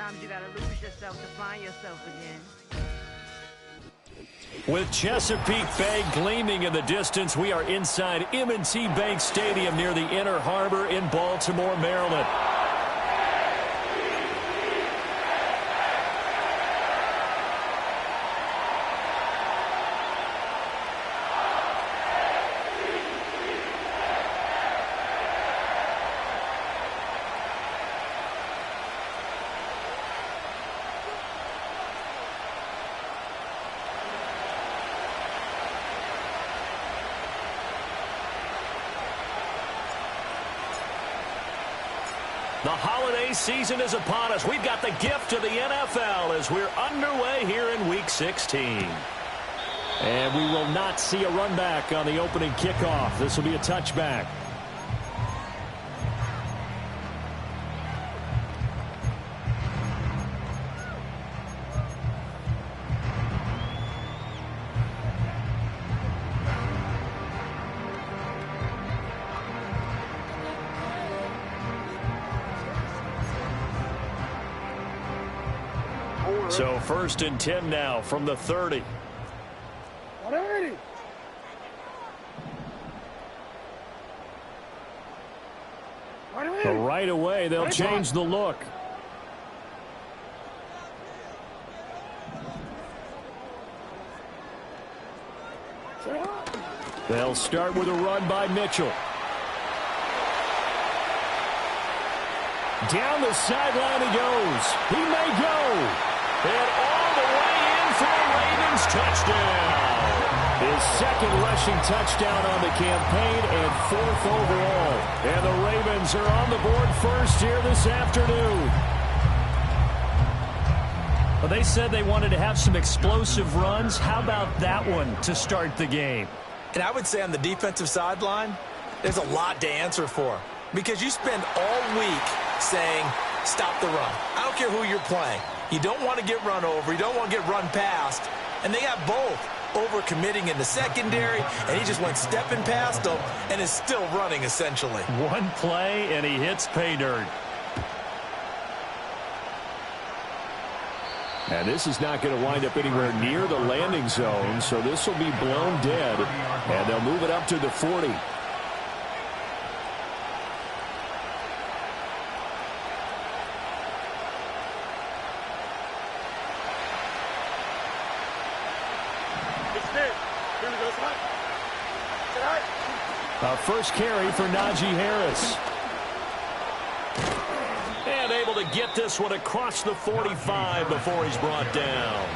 Sometimes you gotta lose yourself to find yourself again. With Chesapeake Bay gleaming in the distance, we are inside M&T Bank Stadium near the Inner Harbor in Baltimore, Maryland. The holiday season is upon us. We've got the gift of the NFL as we're underway here in Week 16. And we will not see a run back on the opening kickoff. This will be a touchback. So 1st and 10 now from the 30. But right away, they'll change the look. They'll start with a run by Mitchell. Down the sideline he goes. He may go. And all the way in for a Ravens touchdown. His second rushing touchdown on the campaign and 4th overall. And the Ravens are on the board first here this afternoon. Well, they said they wanted to have some explosive runs. How about that one to start the game? And I would say on the defensive sideline, there's a lot to answer for. Because you spend all week saying, stop the run. I don't care who you're playing. You don't want to get run over. You don't want to get run past. And they got both. Over-committing in the secondary, and he just went stepping past them and is still running, essentially. One play, and he hits pay dirt. And this is not going to wind up anywhere near the landing zone, so this will be blown dead. And they'll move it up to the 40. First carry for Najee Harris. And able to get this one across the 45 before he's brought down.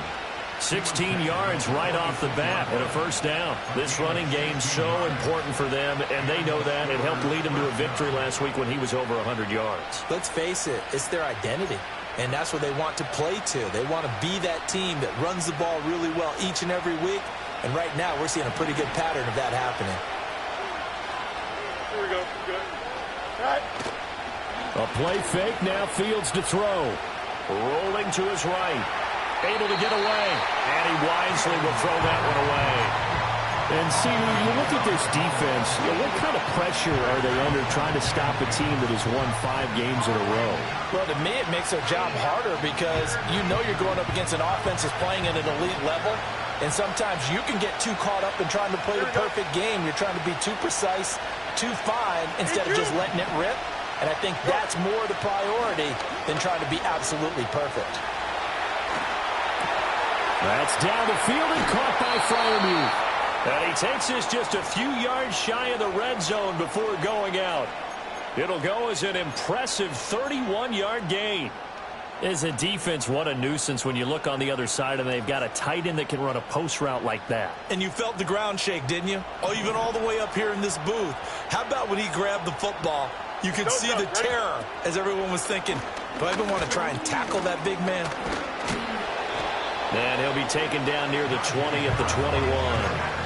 16 yards right off the bat and a first down. This running game's so important for them, and they know that. It helped lead him to a victory last week when he was over 100 yards. Let's face it, it's their identity. And that's what they want to play to. They want to be that team that runs the ball really well each and every week. And right now, we're seeing a pretty good pattern of that happening. Here we go. Good. Right. A play fake, now Fields to throw. Rolling to his right. Able to get away. And he wisely will throw that one away. And see, when you look at this defense, what kind of pressure are they under trying to stop a team that has won 5 games in a row? Well, to me, it makes their job harder because you know you're going up against an offense that's playing at an elite level. And sometimes you can get too caught up in trying to play the perfect game. You're trying to be too precise, too fine, instead of just letting it rip. And I think that's more the priority than trying to be absolutely perfect. That's down the field and caught by Freiermuth. And he takes this just a few yards shy of the red zone before going out. It'll go as an impressive 31-yard gain. As a defense, what a nuisance when you look on the other side and they've got a tight end that can run a post route like that. And you felt the ground shake, didn't you? Oh, even all the way up here in this booth. How about when he grabbed the football? You could see the terror as everyone was thinking, do I even want to try and tackle that big man? And he'll be taken down near the 20 at the 21.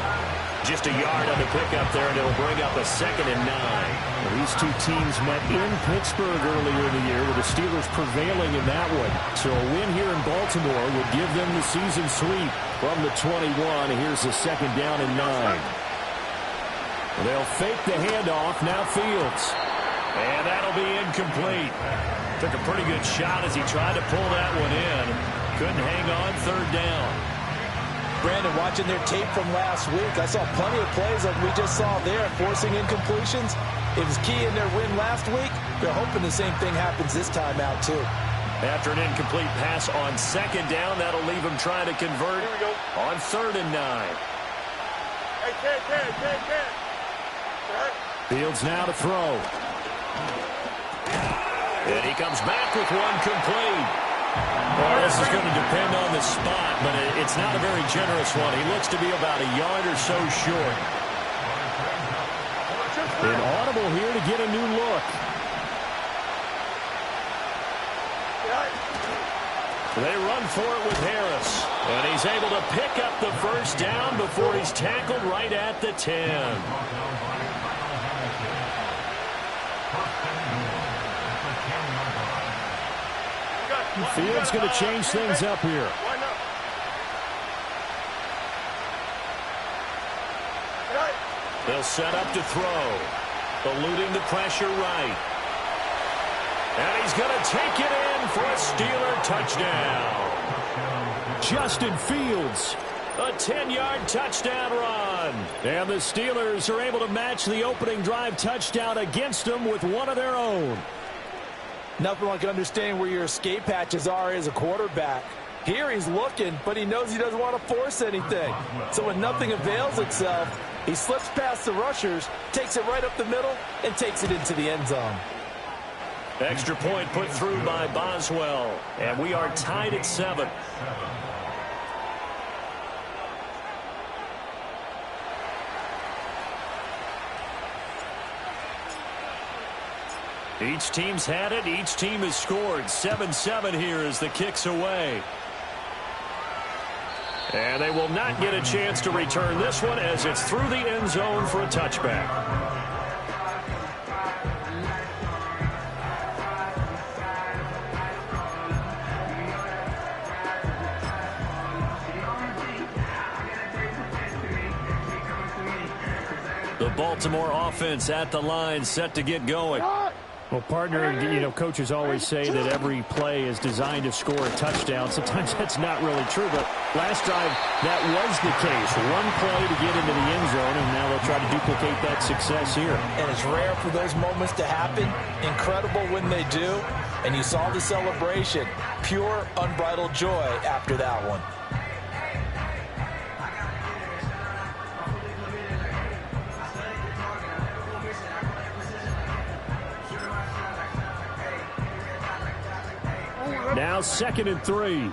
Just a yard on the pickup there, and it'll bring up a 2nd and 9. Well, these two teams met in Pittsburgh earlier in the year, with the Steelers prevailing in that one. So a win here in Baltimore would give them the season sweep from the 21. Here's the 2nd down and 9. They'll fake the handoff. Now Fields. And that'll be incomplete. Took a pretty good shot as he tried to pull that one in. Couldn't hang on third down. Brandon, watching their tape from last week, I saw plenty of plays like we just saw there, forcing incompletions. It was key in their win last week. They're hoping the same thing happens this time out, too. After an incomplete pass on second down, that'll leave him trying to convert on 3rd and 9. Hey, Ken. Fields now to throw. And he comes back with one complete. Well, this is going to depend on the spot, but it's not a very generous one. He looks to be about a yard or so short. An audible here to get a new look. They run for it with Harris. And he's able to pick up the first down before he's tackled right at the 10. Fields going to change things up here. They'll set up to throw. Eluding the pressure right. And he's going to take it in for a Steeler touchdown. Justin Fields. A 10-yard touchdown run. And the Steelers are able to match the opening drive touchdown against them with one of their own. Nothing like understanding where your escape hatches are as a quarterback. Here he's looking, but he knows he doesn't want to force anything. So when nothing avails itself, he slips past the rushers, takes it right up the middle, and takes it into the end zone. Extra point put through by Boswell. And we are tied at 7. Each team's had it. Each team has scored. 7-7 here as the kick's away. And they will not get a chance to return this one as it's through the end zone for a touchback. The Baltimore offense at the line, set to get going. Well, partner, coaches always say that every play is designed to score a touchdown. Sometimes that's not really true, but last drive, that was the case. One play to get into the end zone, and now they'll try to duplicate that success here. And it's rare for those moments to happen. Incredible when they do. And you saw the celebration. Pure, unbridled joy after that one. Now 2nd and 3.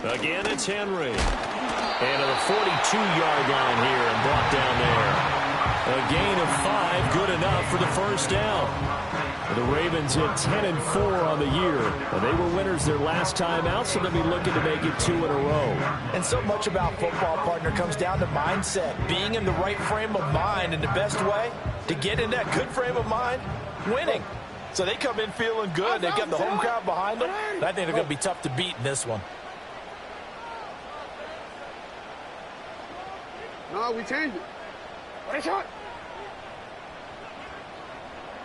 Again, it's Henry. And to the 42-yard line here and brought down there. A gain of 5, good enough for the first down. The Ravens hit 10-4 on the year. They were winners their last time out, so they'll be looking to make it 2 in a row. And so much about football, partner, comes down to mindset. Being in the right frame of mind, and the best way to get in that good frame of mind, winning. So they come in feeling good. They've got the home crowd behind them. And I think they're going to be tough to beat in this one. No, we changed it. What a shot.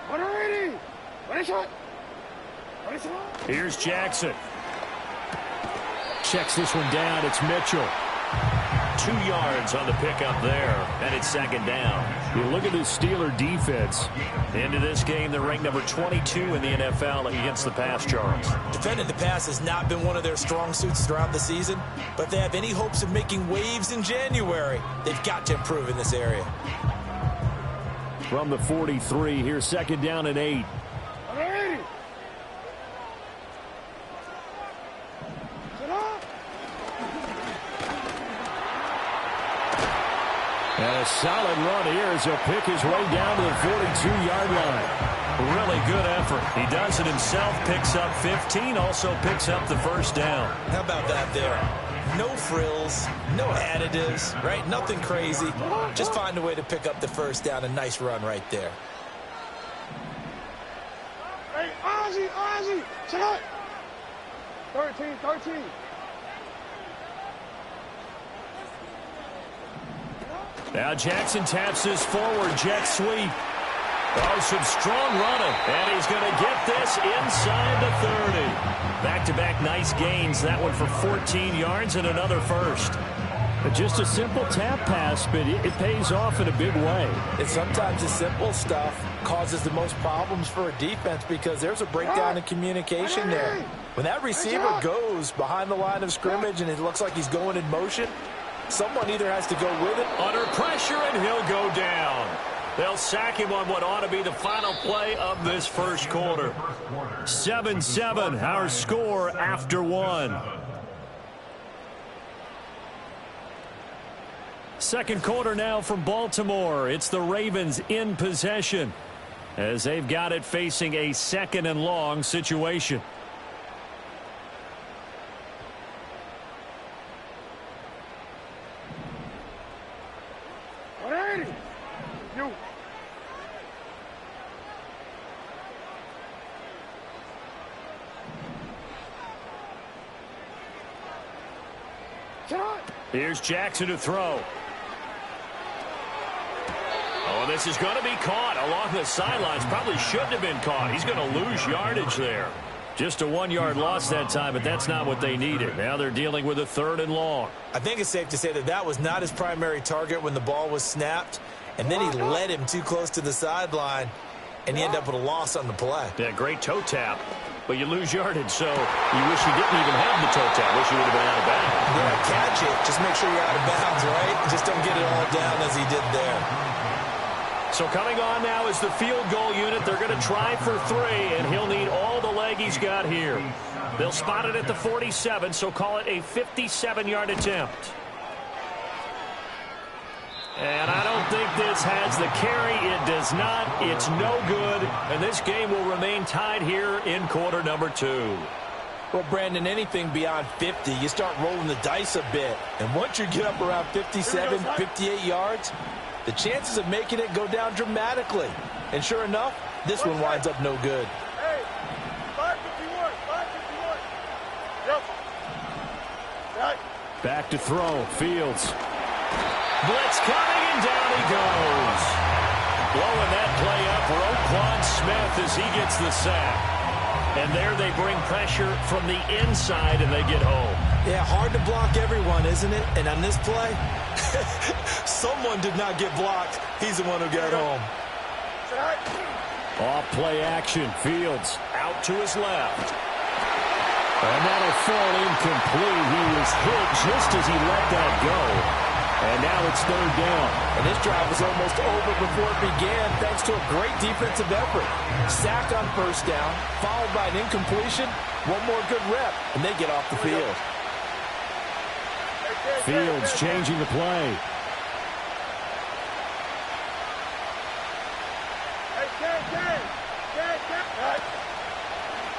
What a ready. What a shot. What a shot. Here's Jackson. Checks this one down. It's Mitchell. 2 yards on the pickup there, and it's 2nd down. You look at this Steeler defense. Into this game, they're ranked number 22 in the NFL against the pass, Charles. Defending the pass has not been one of their strong suits throughout the season, but if they have any hopes of making waves in January, they've got to improve in this area. From the 43, here's 2nd down and 8. And a solid run here as he'll pick his way down to the 42-yard line. Really good effort. He does it himself, picks up 15, also picks up the first down. How about that there? No frills, no additives, right? Nothing crazy. Just find a way to pick up the first down. A nice run right there. Hey, Ozzie, check out. 13. Now Jackson taps this forward, jet sweep. Oh, some strong running, and he's going to get this inside the 30. Back-to-back nice gains, that one for 14 yards and another first. Just a simple tap pass, but it pays off in a big way. And sometimes the simple stuff causes the most problems for a defense because there's a breakdown in communication there. When that receiver goes behind the line of scrimmage and it looks like he's going in motion, someone either has to go with it. Under pressure, and he'll go down. They'll sack him on what ought to be the final play of this first quarter. 7-7, our score after one. Second quarter now from Baltimore. It's the Ravens in possession as they've got it facing a 2nd and long situation. Here's Jackson to throw. Oh, this is going to be caught along the sidelines. Probably shouldn't have been caught. He's going to lose yardage there. Just a 1-yard loss that time, but that's not what they needed. Now they're dealing with a 3rd and long. I think it's safe to say that that was not his primary target when the ball was snapped, and then he led him too close to the sideline, and he ended up with a loss on the play. Yeah, great toe tap, but you lose yardage, so you wish you didn't even have the toe tap. Wish you would have been out of bounds. Yeah, catch it. Just make sure you're out of bounds, right? Just don't get it all down as he did there. So coming on now is the field goal unit. They're going to try for 3, and he'll need all the leg he's got here. They'll spot it at the 47, so call it a 57-yard attempt. And I don't think this has the carry. It does not. It's no good. And this game will remain tied here in quarter number 2. Well, Brandon, anything beyond 50, you start rolling the dice a bit. And once you get up around 57, 58 yards, the chances of making it go down dramatically. And sure enough, this one winds up no good. Hey, 551, 551. Yep. Right. Back to throw. Fields. Blitz coming, and down he goes. Blowing that play up, Roquan Smith as he gets the sack. And there they bring pressure from the inside, and they get home. Yeah, hard to block everyone, isn't it? And on this play, someone did not get blocked. He's the one who got home. Off play action. Fields Out to his left. And that'll fall incomplete. He was hit just as he let that go. And now it's 3rd down. And this drive was almost over before it began thanks to a great defensive effort. Sack on 1st down, followed by an incompletion. One more good rep, and they get off the field. Fields changing the play.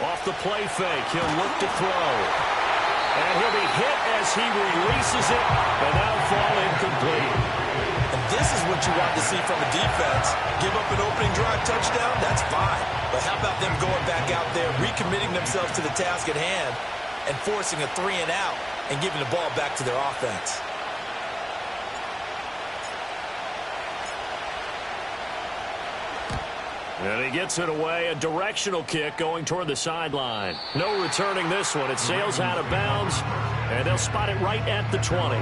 Off the play fake, he'll look to throw. And he'll be hit as he releases it, and that'll fall incomplete. And this is what you want to see from a defense. Give up an opening drive touchdown, that's fine. But how about them going back out there, recommitting themselves to the task at hand, and forcing a 3 and out, and giving the ball back to their offense. And he gets it away, a directional kick going toward the sideline. No returning this one. It sails out of bounds, and they'll spot it right at the 20.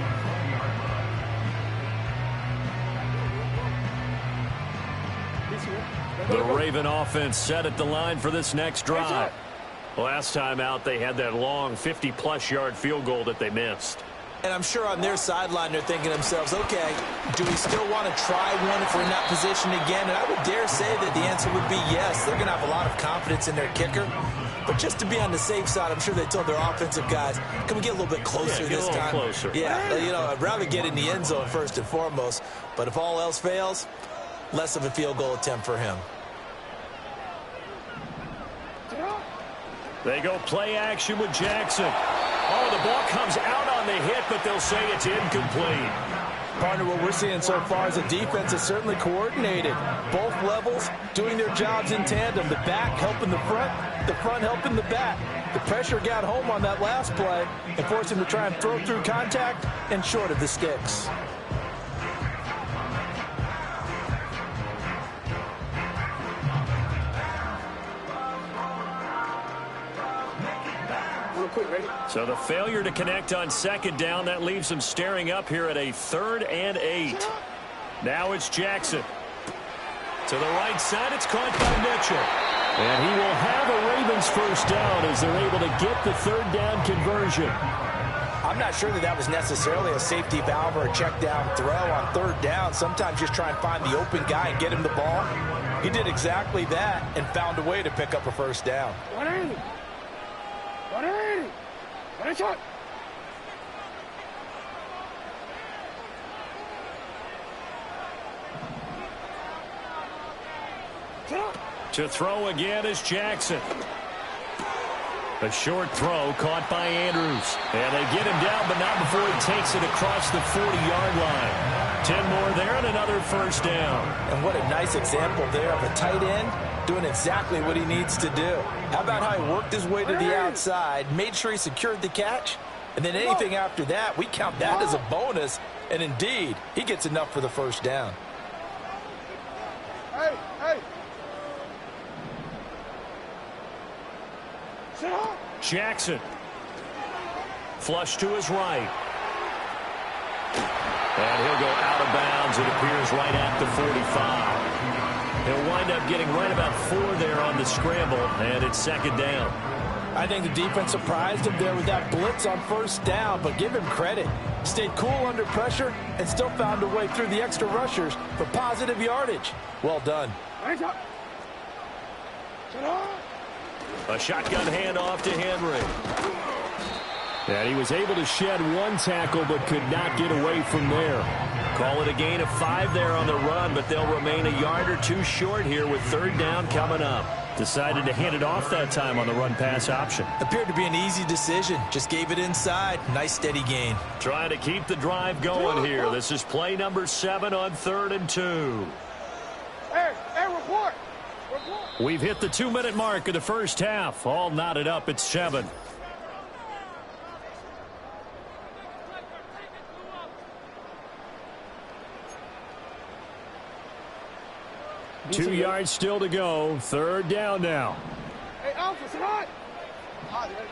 The Raven offense set at the line for this next drive. Last time out, they had that long 50-plus yard field goal that they missed. And I'm sure on their sideline they're thinking to themselves, okay, do we still want to try one if we're in that position again? And I would dare say that the answer would be yes. They're going to have a lot of confidence in their kicker. But just to be on the safe side, I'm sure they told their offensive guys, can we get a little bit closer this time? Closer. Yeah, you know, I'd rather get in the end zone first and foremost. But if all else fails, less of a field goal attempt for him. They go play action with Jackson. Oh, the ball comes out on the hit, but they'll say it's incomplete. Partner, what we're seeing so far is the defense is certainly coordinated. Both levels doing their jobs in tandem. The back helping the front helping the back. The pressure got home on that last play and forced him to try and throw through contact and short of the sticks. Real quick, ready? So the failure to connect on second down, that leaves them staring up here at a 3rd and 8. Now it's Jackson. To the right side, it's caught by Mitchell. And he will have a Ravens first down as they're able to get the 3rd down conversion. I'm not sure that was necessarily a safety valve or a check down throw on 3rd down. Sometimes just try and find the open guy and get him the ball. He did exactly that and found a way to pick up a first down. 180. 180. 1 shot. To throw again is Jackson. A short throw caught by Andrews. And they get him down, but not before he takes it across the 40-yard line. 10 more there and another first down. And what a nice example there of a tight end doing exactly what he needs to do. How about how he worked his way to the outside, made sure he secured the catch, and then anything after that, we count that as a bonus. And indeed, he gets enough for the first down. Hey, hey. Sit up. Jackson. Flush to his right. And he'll go out of bounds, it appears, right at the 45. He'll wind up getting right about 4 there on the scramble, and it's 2nd down. I think the defense surprised him there with that blitz on first down, but give him credit. Stayed cool under pressure and still found a way through the extra rushers for positive yardage. Well done. Hands up. Sit up. A shotgun handoff to Henry. And he was able to shed 1 tackle but could not get away from there. Call it a gain of 5 there on the run, but they'll remain a yard or 2 short here with 3rd down coming up. Decided to hand it off that time on the run-pass option. Appeared to be an easy decision. Just gave it inside. Nice steady gain. Trying to keep the drive going here. This is play number 7 on 3rd and 2. Hey, report. We've hit the 2-minute mark of the first half. All knotted up at 7. Two yards still to go. 3rd down now. Hey, Alpha, sit on. Hot, ready?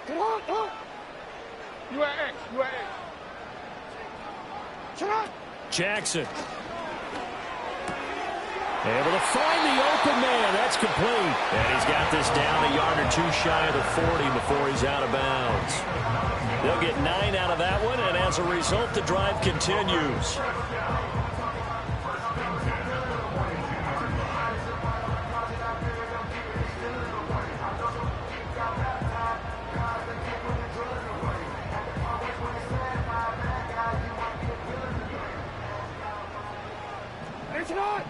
Sit on. You at X. You at X. Sit on. Jackson. Able to find the open man. That's complete. And he's got this down a yard or 2 shy of the 40 before he's out of bounds. They'll get 9 out of that one, and as a result, the drive continues. Sit on.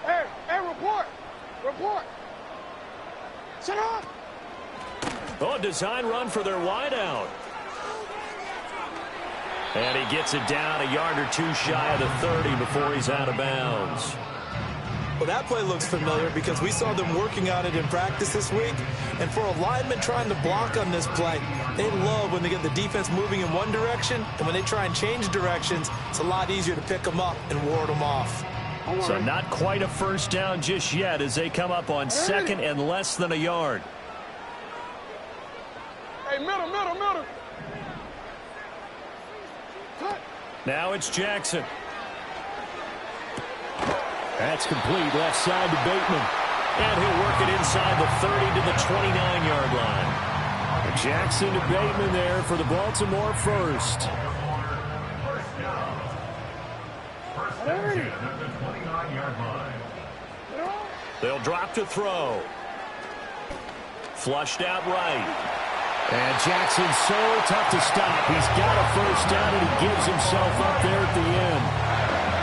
Hey, report. Sit up. Oh, design run for their wideout. And he gets it down a yard or 2 shy of the 30 before he's out of bounds. Well, that play looks familiar because we saw them working on it in practice this week. And for a lineman trying to block on this play, they love when they get the defense moving in one direction. And when they try and change directions, it's a lot easier to pick them up and ward them off. So not quite a first down just yet as they come up on 2nd and less than a yard. Hey, middle. Cut. Now it's Jackson. That's complete. Left side to Bateman. And he'll work it inside the 30 to the 29-yard line. Jackson to Bateman there for the Baltimore first. They'll drop to throw. Flushed out right. And Jackson's so tough to stop. He's got a first down, and he gives himself up there at the end.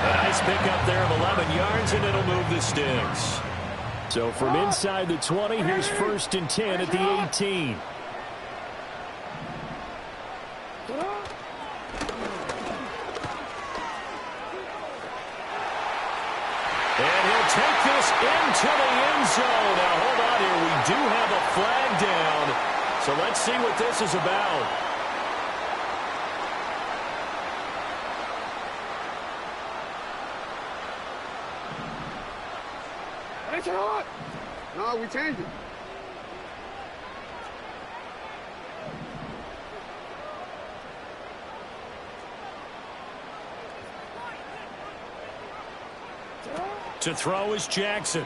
A nice pickup there of 11 yards, and it'll move the sticks. So from inside the 20, here's 1st and 10 at the 18. And he'll take this into the end zone. Now, hold on here. We do have a flag down. So let's see what this is about. shot. No, we changed it. To throw is Jackson.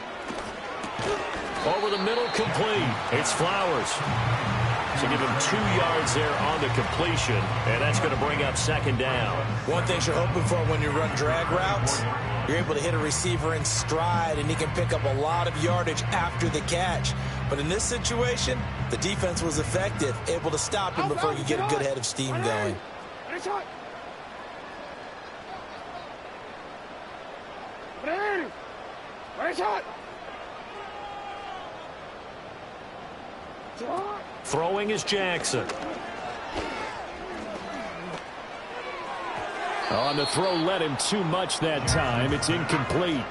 Over the middle, complete. It's Flowers. So give him 2 yards there on the completion, and that's going to bring up second down. One thing you're hoping for when you run drag routes, you're able to hit a receiver in stride, and he can pick up a lot of yardage after the catch. But in this situation, the defense was effective, able to stop him before you get a good head of steam going. Throwing is Jackson. On the throw, led him too much that time. It's incomplete.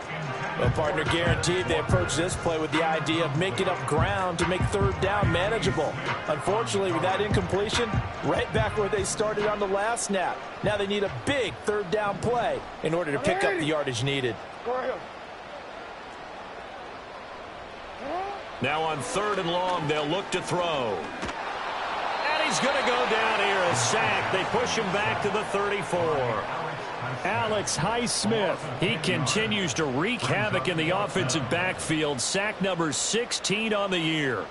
Well, partner, guaranteed they approach this play with the idea of making up ground to make third down manageable. Unfortunately, with that incompletion, right back where they started on the last snap. Now they need a big third down play in order to pick up the yardage needed. Now on 3rd and long, they'll look to throw. And he's going to go down here, a sack. They push him back to the 34. Alex Highsmith. He continues to wreak havoc in the offensive backfield. Sack number 16 on the year.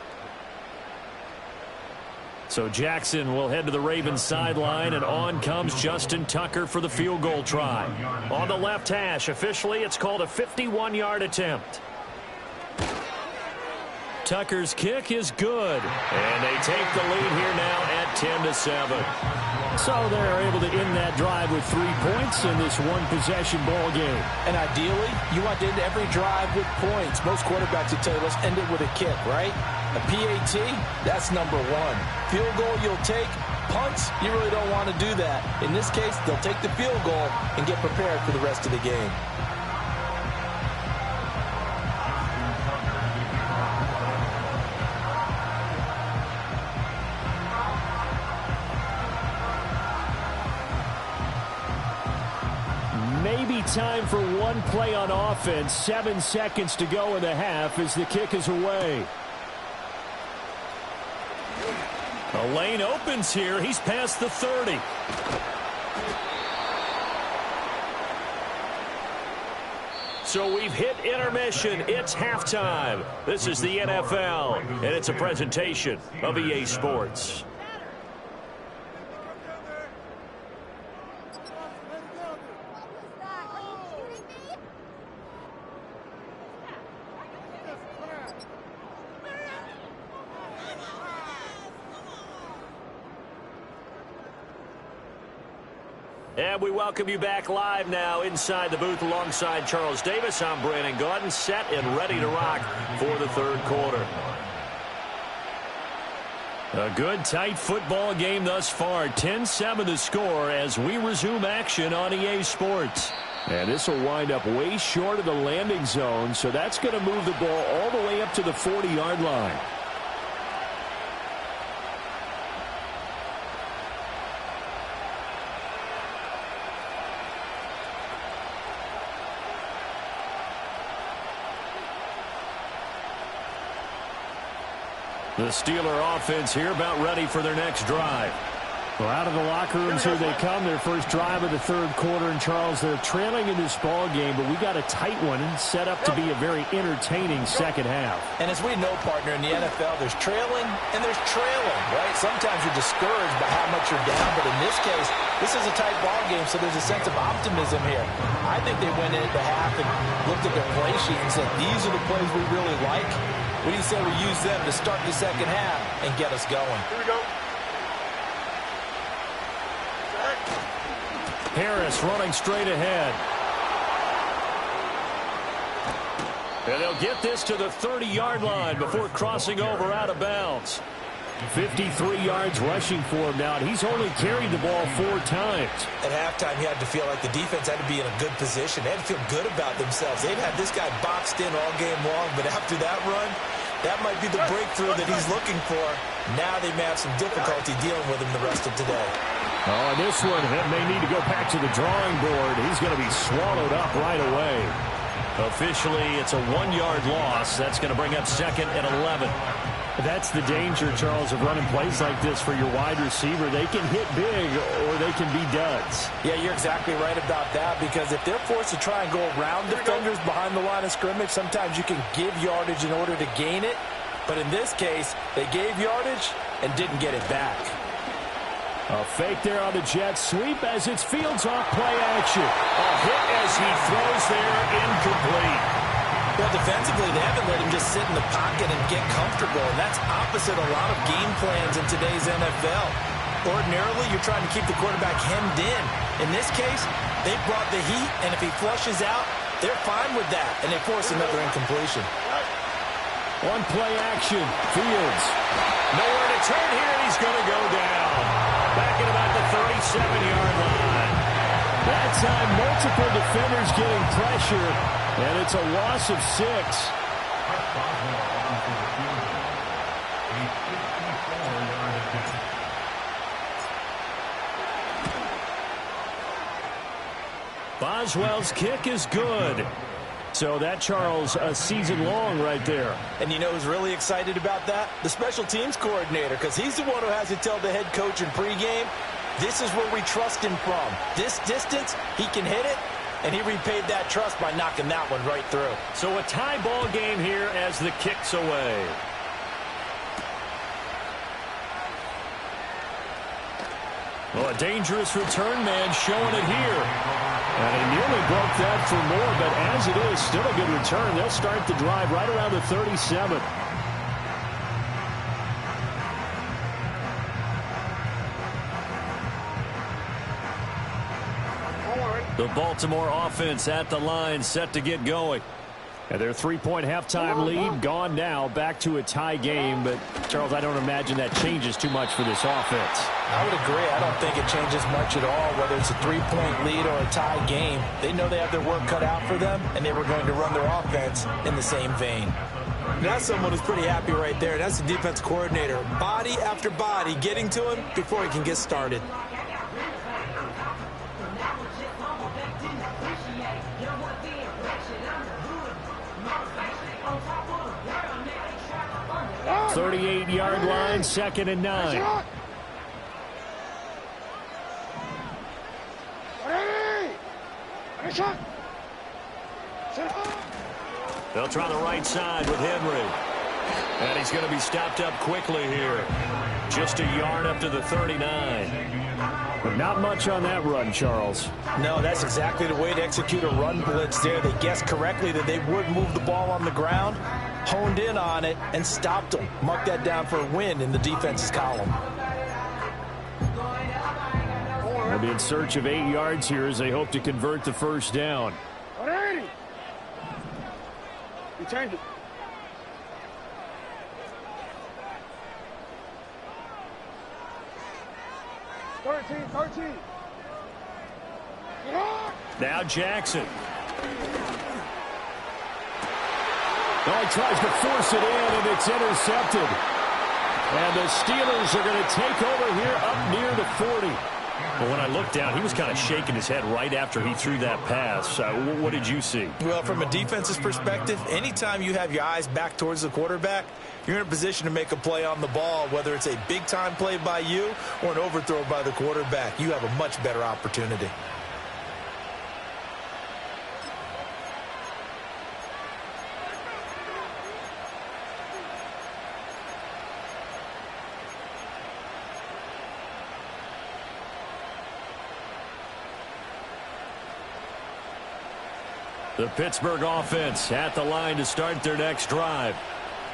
So Jackson will head to the Ravens sideline, and on comes Justin Tucker for the field goal try. On the left hash, officially it's called a 51-yard attempt. Tucker's kick is good, and they take the lead here now at 10-7. So they're able to end that drive with 3 points in this one-possession ball game. And ideally, you want to end every drive with points. Most quarterbacks would tell you, let's end it with a kick, right? A PAT, that's number 1. Field goal you'll take. Punts, you really don't want to do that. In this case, they'll take the field goal and get prepared for the rest of the game. Maybe time for one play on offense. 7 seconds to go in the half as the kick is away. A lane opens here. He's past the 30. So we've hit intermission. It's halftime. This is the NFL, and it's a presentation of EA Sports. And we welcome you back live now inside the booth alongside Charles Davis. I'm Brandon Gaudin, set and ready to rock for the third quarter. A good, tight football game thus far. 10-7 the score as we resume action on EA Sports. And this will wind up way short of the landing zone, so that's going to move the ball all the way up to the 40-yard line. The Steeler offense here about ready for their next drive. Well, out of the locker rooms here they come. Their first drive of the third quarter. And, Charles, they're trailing in this ball game, but we got a tight one set up to be a very entertaining second half. And as we know, partner, in the NFL, there's trailing and there's trailing, right? Sometimes you're discouraged by how much you're down, but in this case, this is a tight ball game, so there's a sense of optimism here. I think they went in at the half and looked at their play sheet and said, these are the plays we really like. We said we use them to start the second half and get us going. Here we go. Harris running straight ahead. And they'll get this to the 30-yard line before crossing over out of bounds. 53 yards rushing for him now, and he's only carried the ball 4 times. At halftime, he had to feel like the defense had to be in a good position. They had to feel good about themselves. They'd had this guy boxed in all game long, but after that run, that might be the breakthrough that he's looking for. Now they may have some difficulty dealing with him the rest of today. Oh, and this one may need to go back to the drawing board. He's going to be swallowed up right away. Officially, it's a 1-yard loss. That's going to bring up 2nd and 11. That's the danger, Charles, of running plays like this for your wide receiver. They can hit big or they can be duds. Yeah, you're exactly right about that, because if they're forced to try and go around defenders behind the line of scrimmage, sometimes you can give yardage in order to gain it. But in this case, they gave yardage and didn't get it back. A fake there on the jet sweep as it's Fields off play action. A hit as he throws there, incomplete. Well, defensively, they haven't let him just sit in the pocket and get comfortable, and that's opposite a lot of game plans in today's NFL. Ordinarily, you're trying to keep the quarterback hemmed in. In this case, they brought the heat, and if he flushes out, they're fine with that, and they force another incompletion. On play action, Fields. Nowhere to turn here, and he's going to go down. Back at about the 37-yard line. That time, multiple defenders getting pressure, and it's a loss of 6. Boswell's kick is good. So that, Charles, a season long right there. And you know who's really excited about that? The special teams coordinator, because he's the one who has to tell the head coach in pregame, this is where we trust him from. This distance, he can hit it, and he repaid that trust by knocking that one right through. So a tie ball game here as the kick's away. Well, a dangerous return man showing it here. And he nearly broke that for more, but as it is, still a good return. They'll start the drive right around the 37. The Baltimore offense at the line, set to get going. And their 3-point halftime lead gone now, back to a tie game. But, Charles, I don't imagine that changes too much for this offense. I would agree. I don't think it changes much at all, whether it's a 3-point lead or a tie game. They know they have their work cut out for them, and they were going to run their offense in the same vein. That's someone who's pretty happy right there. That's the defense coordinator. Body after body getting to him before he can get started. Up. 38-yard line, 2nd and 9. They'll try the right side with Henry. And he's going to be stopped up quickly here. Just a yard up to the 39. But not much on that run, Charles. No, that's exactly the way to execute a run blitz there. They guessed correctly that they would move the ball on the ground, honed in on it, and stopped them. Mark that down for a win in the defense's column. They'll be in search of 8 yards here as they hope to convert the first down. 180. You change it. 13. Now Jackson. Oh, he tries to force it in, and it's intercepted. And the Steelers are going to take over here up near the 40. Well, when I looked down, he was kind of shaking his head right after he threw that pass. What did you see? Well, from a defense's perspective, anytime you have your eyes back towards the quarterback, you're in a position to make a play on the ball, whether it's a big-time play by you or an overthrow by the quarterback. You have a much better opportunity. The Pittsburgh offense at the line to start their next drive.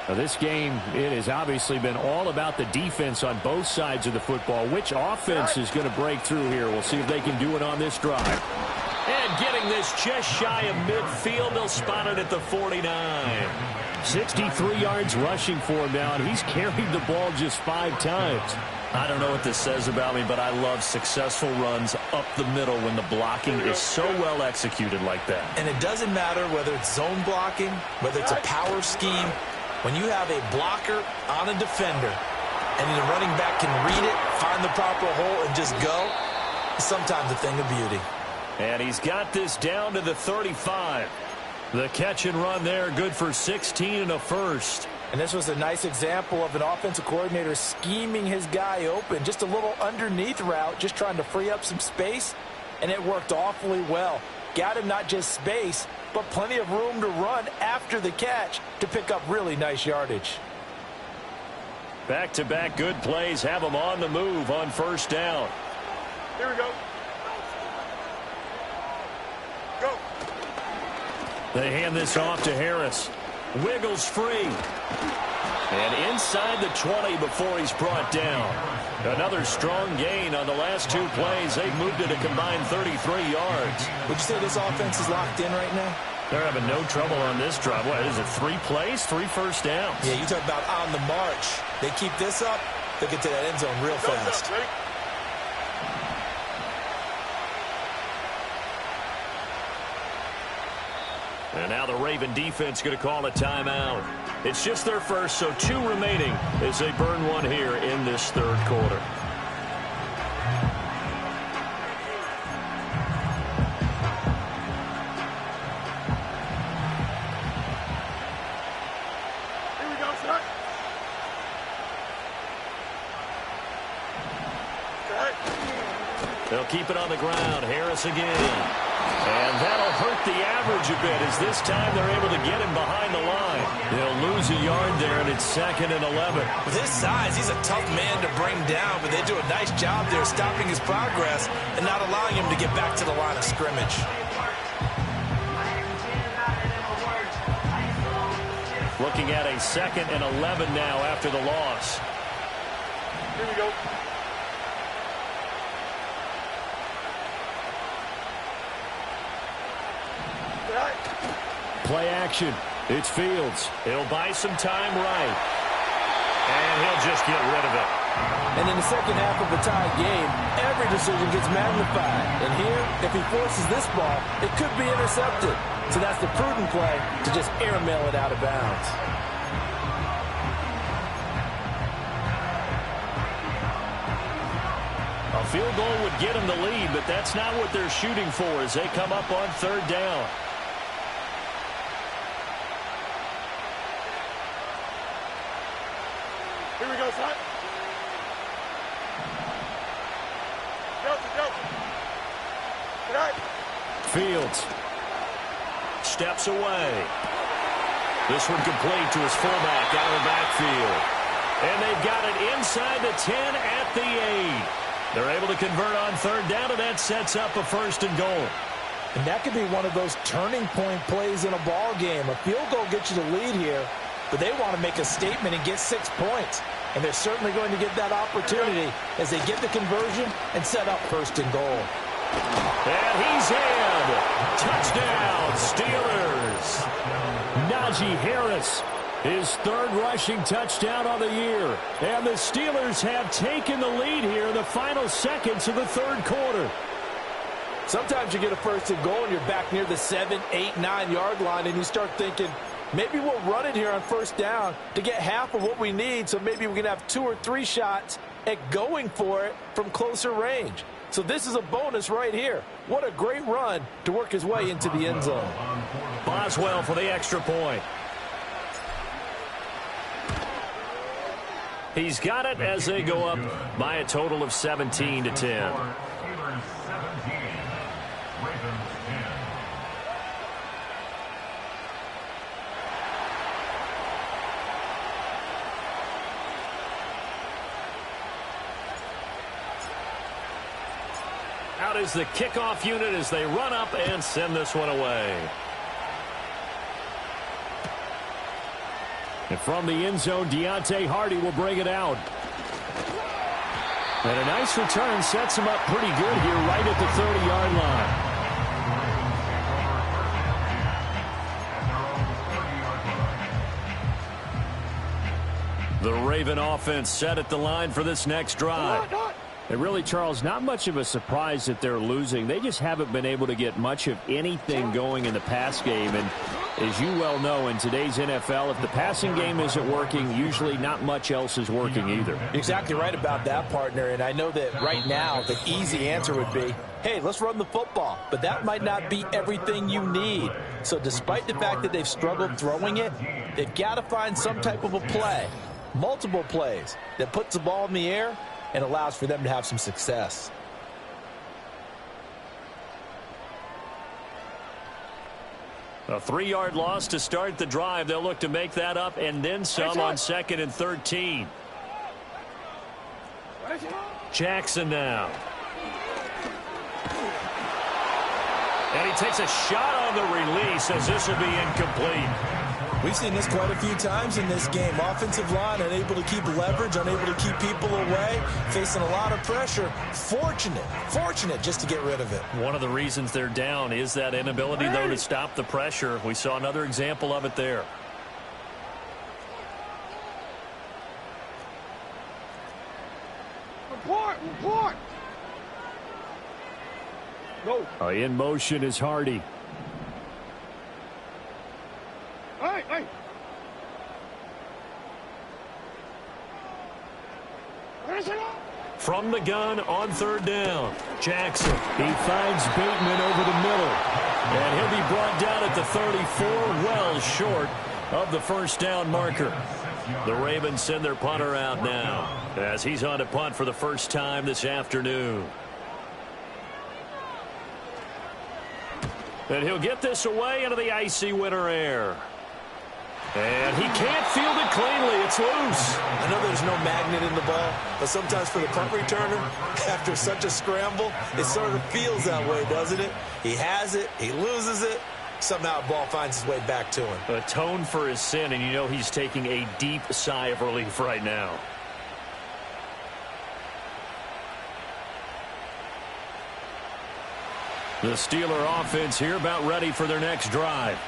Now, this game, it has obviously been all about the defense on both sides of the football. Which offense is going to break through here? We'll see if they can do it on this drive. And getting this just shy of midfield, they'll spot it at the 49. 63 yards rushing for him now, and he's carried the ball just 5 times. I don't know what this says about me, but I love successful runs up the middle when the blocking is so well executed like that. And it doesn't matter whether it's zone blocking, whether it's a power scheme. When you have a blocker on a defender and the running back can read it, find the proper hole, and just go, it's sometimes a thing of beauty. And he's got this down to the 35. The catch and run there, good for 16 and a first. And this was a nice example of an offensive coordinator scheming his guy open. Just a little underneath route, just trying to free up some space, and it worked awfully well. Got him not just space, but plenty of room to run after the catch to pick up really nice yardage. Back-to-back good plays have them on the move on first down. Here we go. Go. They hand this off to Harris. Wiggles free. And inside the 20 before he's brought down. Another strong gain on the last two plays. They've moved it a combined 33 yards. Would you say this offense is locked in right now? They're having no trouble on this drive. What is it, 3 plays, 3 first downs? Yeah, you talk about on the march. They keep this up, they'll get to that end zone real fast. And now the Raven defense going to call a timeout. It's just their first, so 2 remaining as they burn one here in this third quarter. Here we go, son. They'll keep it on the ground. Harris again. And that'll hurt the average a bit as this time they're able to get him behind the line. They'll lose a yard there, and it's 2nd and 11. With his size, he's a tough man to bring down, but they do a nice job there stopping his progress and not allowing him to get back to the line of scrimmage. Looking at a 2nd and 11 now after the loss. Here we go. Play action. It's Fields. He'll buy some time right. And he'll just get rid of it. And in the second half of a tie game, every decision gets magnified. And here, if he forces this ball, it could be intercepted. So that's the prudent play to just airmail it out of bounds. A field goal would get him the lead, but that's not what they're shooting for as they come up on 3rd down. Here we go, son. Go. Right. Fields steps away. This one complete to his fullback out of the backfield. And they've got it inside the 10 at the 8. They're able to convert on 3rd down, and that sets up a 1st and goal. And that could be one of those turning point plays in a ball game. A field goal gets you the lead here, but they want to make a statement and get 6 points. And they're certainly going to get that opportunity as they get the conversion and set up 1st and goal. And he's in. Touchdown, Steelers. Najee Harris, his 3rd rushing touchdown of the year. And the Steelers have taken the lead here in the final seconds of the 3rd quarter. Sometimes you get a 1st and goal and you're back near the 7, 8, 9 yard line and you start thinking, maybe we'll run it here on 1st down to get half of what we need, so maybe we can have 2 or 3 shots at going for it from closer range. So this is a bonus right here. What a great run to work his way into the end zone. Boswell for the extra point. He's got it as they go up by a total of 17-10. Out is the kickoff unit as they run up and send this one away. And from the end zone, Deontay Hardy will bring it out. And a nice return sets him up pretty good here right at the 30-yard line. The Raven offense set at the line for this next drive. And really, Charles, not much of a surprise that they're losing. They just haven't been able to get much of anything going in the pass game. And as you well know, in today's NFL, if the passing game isn't working, usually not much else is working either. You're exactly right about that, partner. And I know that right now the easy answer would be, hey, let's run the football. But that might not be everything you need. So despite the fact that they've struggled throwing it, they've got to find some type of a play, multiple plays, that puts the ball in the air and allows for them to have some success. A 3-yard loss to start the drive. They'll look to make that up and then some on 2nd and 13. Jackson now. And he takes a shot on the release as this will be incomplete. We've seen this quite a few times in this game. Offensive line unable to keep leverage, unable to keep people away, facing a lot of pressure. Fortunate just to get rid of it. One of the reasons they're down is that inability, though, to stop the pressure. We saw another example of it there. Report! No. In motion is Hardy. Hey! From the gun on 3rd down, Jackson. He finds Bateman over the middle. And he'll be brought down at the 34, well short of the 1st down marker. The Ravens send their punter out now as he's on to punt for the first time this afternoon. And he'll get this away into the icy winter air. And he can't field it cleanly. It's loose. I know there's no magnet in the ball, but sometimes for the punt returner, after such a scramble, it sort of feels that way, doesn't it? He has it, he loses it, somehow the ball finds its way back to him. Atone for his sin, and you know he's taking a deep sigh of relief right now. The Steeler offense here about ready for their next drive.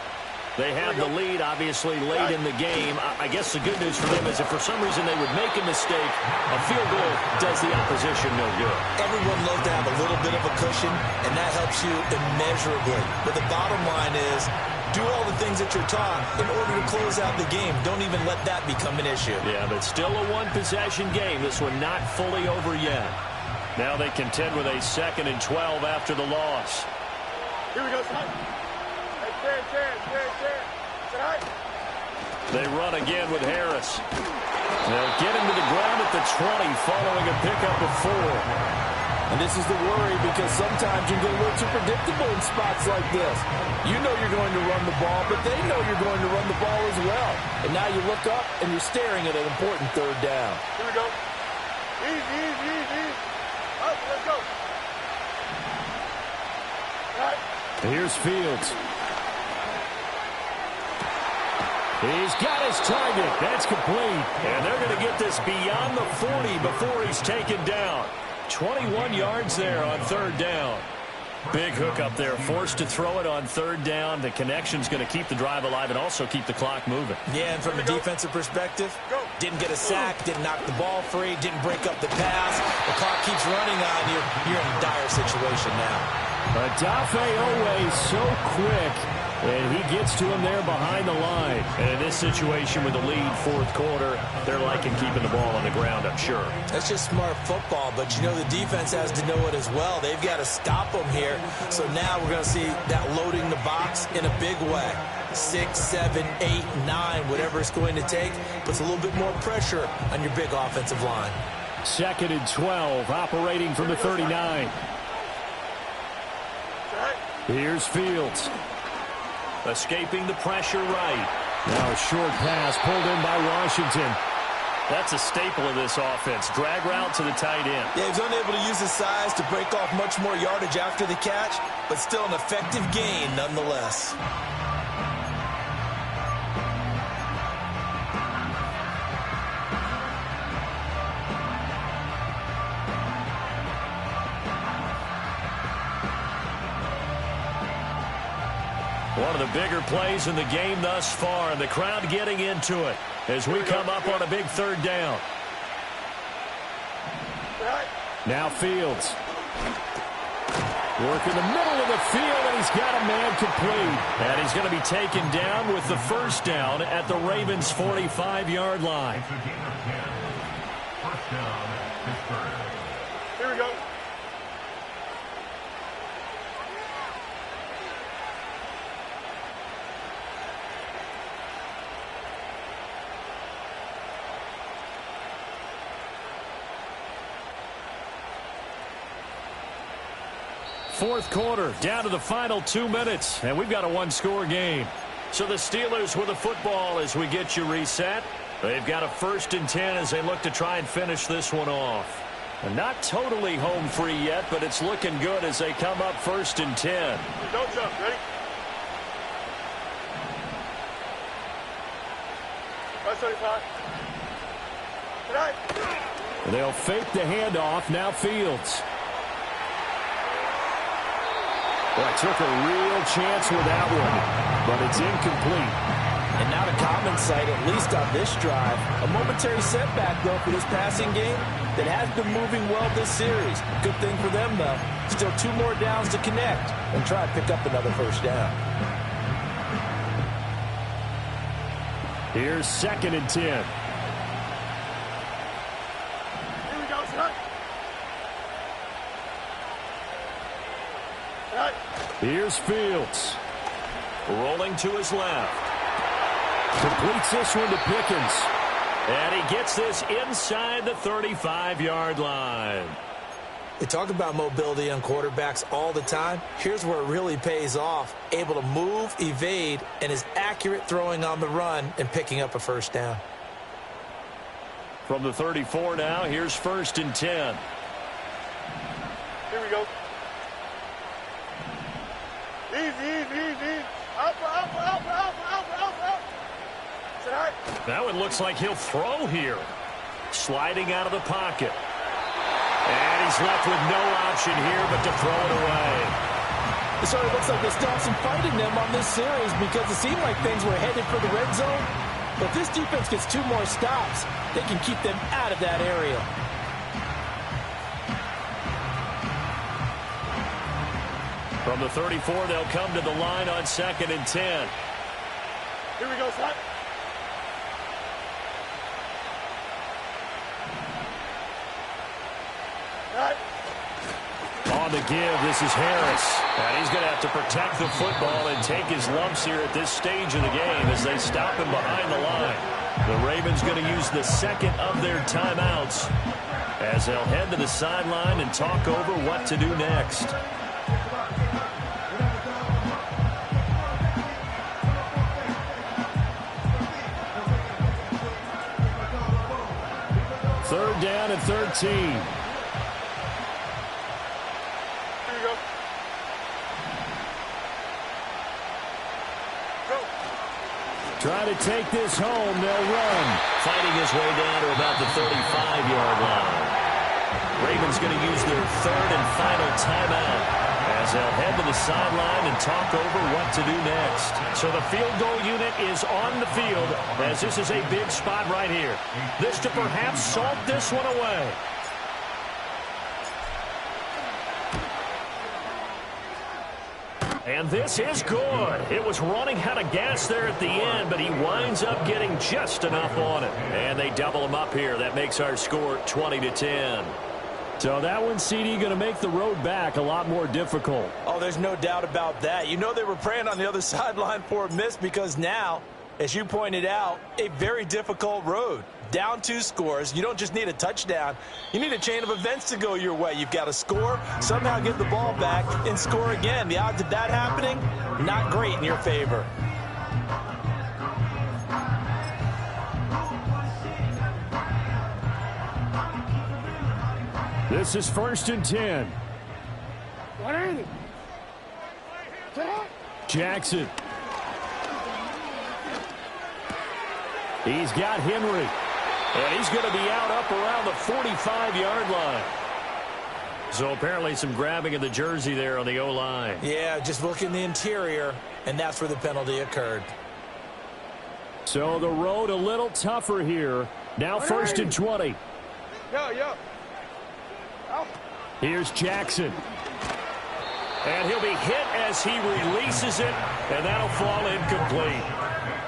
They have the lead, obviously, late in the game. I guess the good news for them is if for some reason they would make a mistake, a field goal does the opposition no good. Everyone loves to have a little bit of a cushion, and that helps you immeasurably. But the bottom line is, do all the things that you're taught in order to close out the game. Don't even let that become an issue. Yeah, but still a one-possession game. This one not fully over yet. Now they contend with a 2nd and 12 after the loss. Here we go, son. Hey, Terry. They run again with Harris. They'll get him to the ground at the 20 following a pickup of 4. And this is the worry because sometimes you get a little too predictable in spots like this. You know you're going to run the ball, but they know you're going to run the ball as well. And now you look up and you're staring at an important 3rd down. Here we go. Easy. All right, let's go. All right. Here's Fields. He's got his target. That's complete. And they're going to get this beyond the 40 before he's taken down. 21 yards there on 3rd down. Big hook up there, forced to throw it on 3rd down. The connection's going to keep the drive alive and also keep the clock moving. Yeah, and from a defensive perspective, didn't get a sack, didn't knock the ball free, didn't break up the pass. The clock keeps running on you. You're in a dire situation now. Odafe Oweh so quick, and he gets to him there behind the line. And in this situation with the lead 4th quarter, they're liking keeping the ball on the ground, I'm sure. That's just smart football, but you know the defense has to know it as well. They've got to stop them here. So now we're going to see that loading the box in a big way. 6, 7, 8, 9, whatever it's going to take, puts a little bit more pressure on your big offensive line. 2nd and 12, operating from the 39. Here's Fields. Escaping the pressure right. Now a short pass pulled in by Washington. That's a staple of this offense. Drag route to the tight end. Yeah, he's unable to use his size to break off much more yardage after the catch, but still an effective gain nonetheless. One of the bigger plays in the game thus far, and the crowd getting into it as we come up on a big 3rd down. Now Fields. Work in the middle of the field, and he's got a man complete. And he's going to be taken down with the 1st down at the Ravens' 45-yard line. Here we go. fourth quarter, down to the final 2 minutes, and we've got a one-score game. So the Steelers with the football as we get you reset. They've got a 1st and 10 as they look to try and finish this one off. And not totally home free yet, but it's looking good as they come up 1st and 10. Don't jump. Ready? Right 35. Tonight. They'll fake the handoff. Now Fields. Well, took a real chance with that one, but it's incomplete. And not a common sight, at least on this drive. A momentary setback, though, for this passing game that has been moving well this series. Good thing for them, though. Still 2 more downs to connect and try to pick up another 1st down. Here's 2nd and 10. Here we go, son. Right. Here's Fields. Rolling to his left. Completes this one to Pickens. And he gets this inside the 35-yard line. They talk about mobility on quarterbacks all the time. Here's where it really pays off. Able to move, evade, and is accurate throwing on the run and picking up a 1st down. From the 34 now, here's 1st and 10. Here we go. Easy. Up. Tonight. Now it looks like he'll throw here. Sliding out of the pocket. And he's left with no option here but to throw it away. It sort of looks like they still have some fight in them on this series because it seemed like things were headed for the red zone. But this defense gets 2 more stops. They can keep them out of that area. From the 34, they'll come to the line on 2nd and 10. Here we go, son. Right. On the give, this is Harris. And he's going to have to protect the football and take his lumps here at this stage of the game as they stop him behind the line. The Ravens going to use the 2nd of their timeouts as they'll head to the sideline and talk over what to do next. Third down and 13. Here we go. Go. Trying to take this home. They'll run. Fighting his way down to about the 35-yard line. Ravens going to use their 3rd and final timeout as they'll head to the sideline and talk over what to do next. So the field goal unit is on the field as this is a big spot right here. This to perhaps salt this one away. And this is good. It was running out of gas there at the end, but he winds up getting just enough on it. And they double him up here. That makes our score 20-10. So that one, CD, going to make the road back a lot more difficult. Oh, there's no doubt about that. You know they were praying on the other sideline for a miss because now, as you pointed out, a very difficult road. Down 2 scores. You don't just need a touchdown. You need a chain of events to go your way. You've got to score, somehow get the ball back, and score again. The odds of that happening, not great in your favor. This is 1st and 10. 180. Jackson. He's got Henry. And he's going to be out up around the 45-yard line. So apparently some grabbing of the jersey there on the O-line. Yeah, just look in the interior, and that's where the penalty occurred. So the road a little tougher here. Now 1st and 20. Yo. Here's Jackson. And he'll be hit as he releases it, and that'll fall incomplete.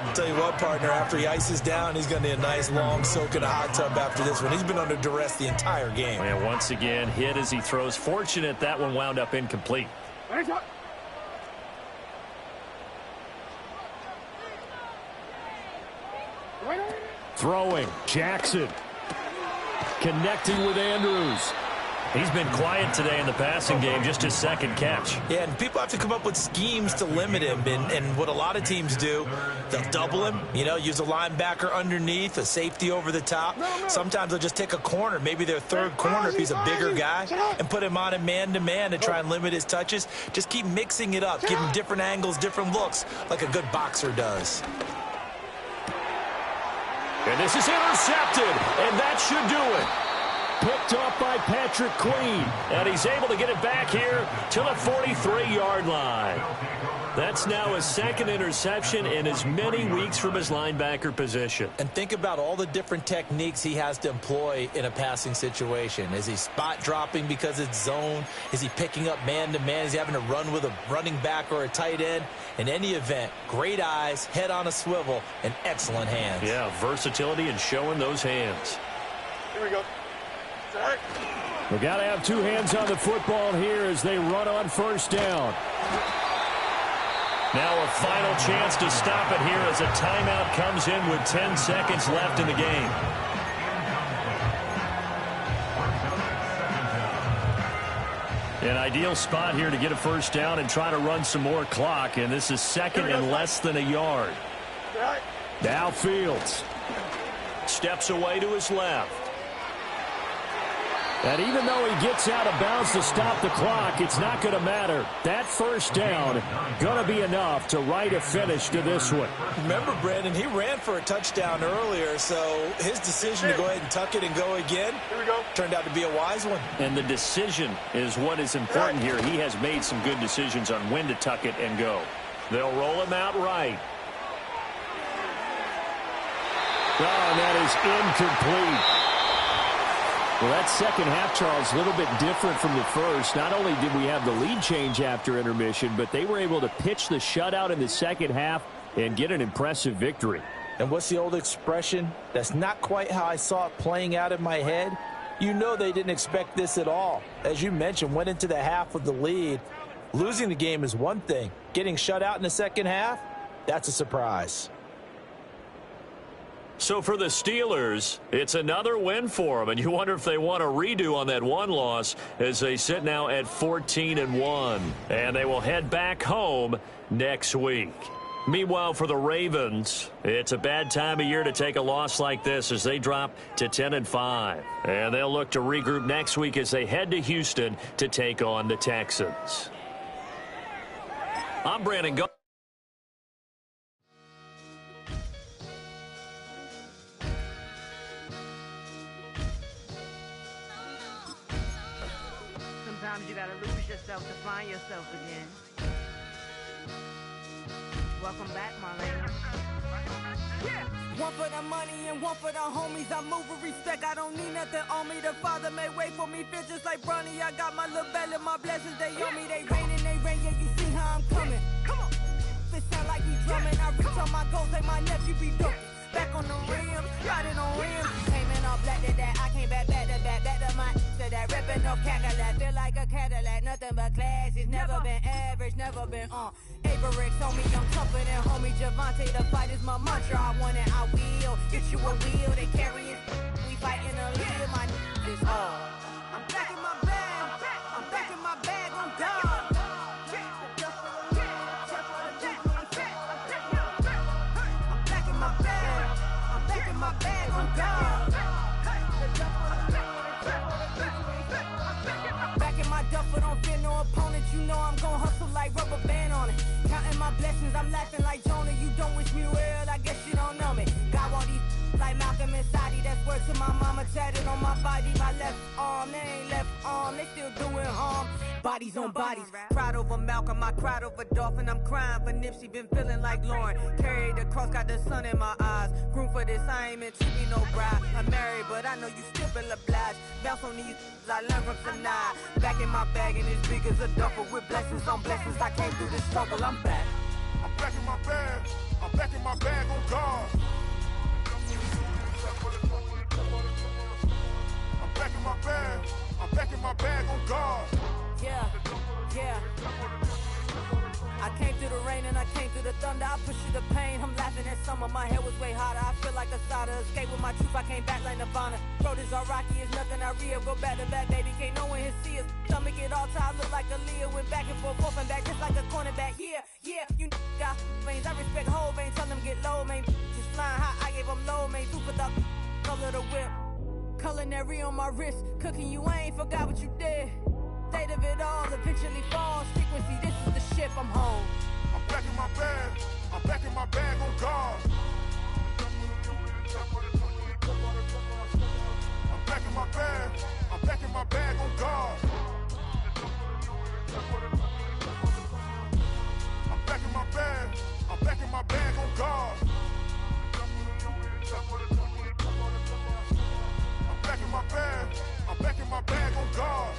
I'll tell you what, partner, after he ices down, he's going to need a nice long soak in a hot tub after this one. He's been under duress the entire game. And once again, hit as he throws. Fortunate that one wound up incomplete. Throwing. Jackson. Connecting with Andrews. He's been quiet today in the passing game, just his second catch. Yeah, and people have to come up with schemes to limit him. And what a lot of teams do, they'll double him, use a linebacker underneath, a safety over the top. Sometimes they'll just take a corner, maybe their third corner if he's a bigger guy, and put him on a man-to-man to try and limit his touches. Just keep mixing it up, give him different angles, different looks, like a good boxer does. And this is intercepted, and that should do it. Picked off by Patrick Queen. And he's able to get it back here to the 43-yard line. That's now his second interception in as many weeks from his linebacker position. And think about all the different techniques he has to employ in a passing situation. Is he spot dropping because it's zone? Is he picking up man-to-man? Is he having to run with a running back or a tight end? In any event, great eyes, head on a swivel, and excellent hands. Yeah, versatility and showing those hands. Here we go. We got to have two hands on the football here as they run on first down. Now a final chance to stop it here as a timeout comes in with 10 seconds left in the game. An ideal spot here to get a first down and try to run some more clock, and this is second and less than a yard. Now Fields steps away to his left. And even though he gets out of bounds to stop the clock, it's not going to matter. That first down going to be enough to write a finish to this one. Remember, Brandon, he ran for a touchdown earlier, so his decision to go ahead and tuck it and go again turned out to be a wise one. And the decision is what is important here. He has made some good decisions on when to tuck it and go. They'll roll him out right. Oh, and that is incomplete. Well, that second half, Charles, a little bit different from the first. Not only did we have the lead change after intermission, but they were able to pitch the shutout in the second half and get an impressive victory. And what's the old expression? That's not quite how I saw it playing out in my head. You know they didn't expect this at all. As you mentioned, went into the half with the lead. Losing the game is one thing. Getting shut out in the second half, that's a surprise. So for the Steelers, it's another win for them, and you wonder if they want a redo on that one loss as they sit now at 14-1, and they will head back home next week. Meanwhile, for the Ravens, it's a bad time of year to take a loss like this as they drop to 10-5, and they'll look to regroup next week as they head to Houston to take on the Texans. I'm Brandon Go. Sometimes you gotta lose yourself to find yourself again. Welcome back, Marlena. Yeah. One for the money and one for the homies. I move with respect, I don't need nothing on me. The Father made way for me, fit just like Bronny. I got my little belly, my blessings, they on me. They rain and they rain, yeah, you see how I'm coming. Come on. It sound like we drumming. I reach on my goals like my nephew be dope. Back on the rims, riding on rims. Came in all black to that, I came back to my to that ripping no Cadillac. Feel like a Cadillac, nothing but class. It's never been average, never been on. Averix on me, I'm tougher than homie Javante. The fight is my mantra, I want it, I will. Get you a wheel, they carry it. We fighting a lead, my is all. I'm back in my bag, I'm back in my bag, I'm done. My bag, I'm gone. Back in my duffel, don't fear no opponent. You know I'm gon' hustle like rubber band on it. Counting my blessings, I'm laughing like Jonah. You don't wish me well, I guess you don't know me. Got all these like Malcolm and Sadie. That's word to my mama, tatted on my body. My left arm, they ain't left arm, they still doing harm. Bodies on bodies, cried over Malcolm, I cried over Dolphin. I'm crying for Nipsey, been feeling like Lauren. Carried the cross, got the sun in my eyes. Room for this, I ain't meant to be no bride. I'm married, but I know you still feel obliged. Bounce on these, I learned from tonight. Back in my bag, and it's big as a duffel. With blessings on blessings, I came through this struggle, I'm back. I'm back in my bag, I'm back in my bag on God. I'm back in my bag, I'm back in my bag on God. Yeah, yeah. I came through the rain and I came through the thunder. I push you the pain. I'm laughing at some of my my head was way hotter. I feel like a starter. Escape with my truth, I came back like Nirvana. Road is all rocky, it's nothing I real. Go back to back, baby, can't no one here see us. Stomach it all tied, look like a Leah. Went back and forth and back, just like a cornerback. Yeah, yeah, you got veins. I respect whole veins, tell them get low, man. Just flying high, I gave them low, man. Super the color the whip. Culinary on my wrist. Cooking you, I ain't forgot what you did. State of it all, eventually falls. Frequency, this is the ship, I'm home. I'm back in my bag. I'm back in my bag on guard. I'm back in my bag. I'm back in my bag on guard. I'm back in my bag. I'm back in my bag on guard. I'm back in my bag. I'm back in my bag on guard.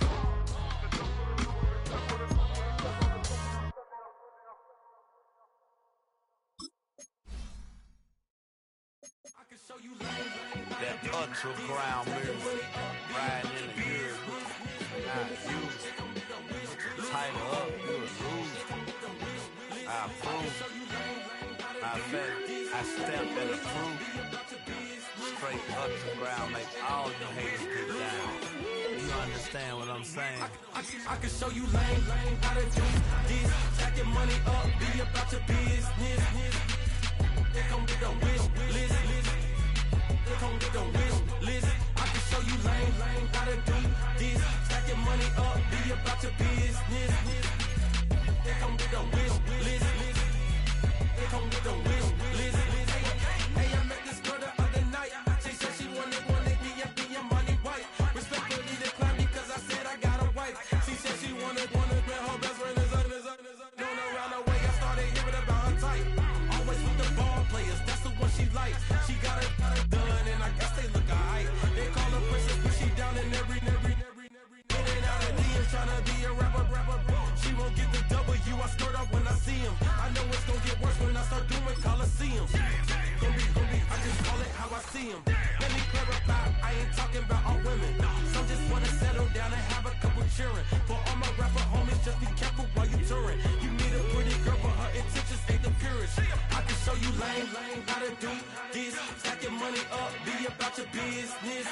That underground music, riding in the years, not used. Tighten up, you a loser. I approve. I bet I step in the fruit. Straight underground, make all you haters get down. You understand what I'm saying? I can show you lame, how to do this. Stack your money up, be about your business. They come with a wish list. They come with a wish list. I can show you lame, how to do this. Stack your money up, be about your business. They come with a wish list. They come with a wish list. Hey, I met this girl the other night. She said she wanted be a money white. Respectfully declined because I said I got a wife. She said she wanted when her best friend is known around the way. I started hearing about her type. Always with the ball players, that's the one she likes. She got it done, and I guess they look alright. They call her princess, but she down in every. In and out of DMs, tryna be a rapper. She won't get the W, I skirt up when I see him. I know it's gonna get worse when I start doing Coliseums. Gonna be, I just call it how I see him. Let me clarify, I ain't talking about all women. Some just wanna settle down and have a couple cheering. For all my rapper homies, just be careful while you touring. You need a pretty girl, but her intentions ain't the purest. I can show you lame, how to do this. Stack your money up, be about your business.